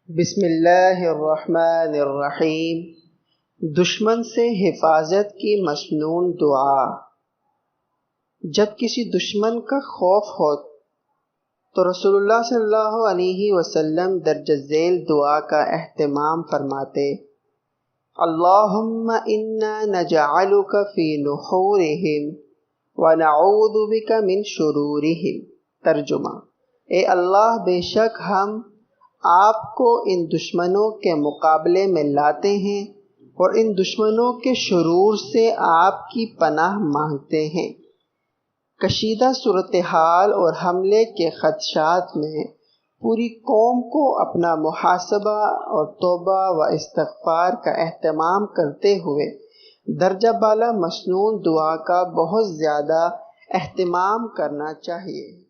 بسم اللہ الرحمن الرحیم۔ دشمن سے حفاظت کی مسنون دعا۔ جب کسی دشمن کا خوف ہو تو رسول اللہ صلی اللہ علیہ وسلم درج ذیل دعا کا اہتمام فرماتے: اللہم انا نجعلک فی نحورہم ونعوذ بک من شرورہم۔ ترجمہ: اے اللہ، بے شک ہم آپ کو ان دشمنوں کے مقابلے میں لاتے ہیں اور ان دشمنوں کے شرور سے آپ کی پناہ مانگتے ہیں۔ کشیدہ صورتحال اور حملے کے خدشات میں پوری قوم کو اپنا محاسبہ اور توبہ و استغفار کا اہتمام کرتے ہوئے درجہ بالا مسنون دعا کا بہت زیادہ اہتمام کرنا چاہیے۔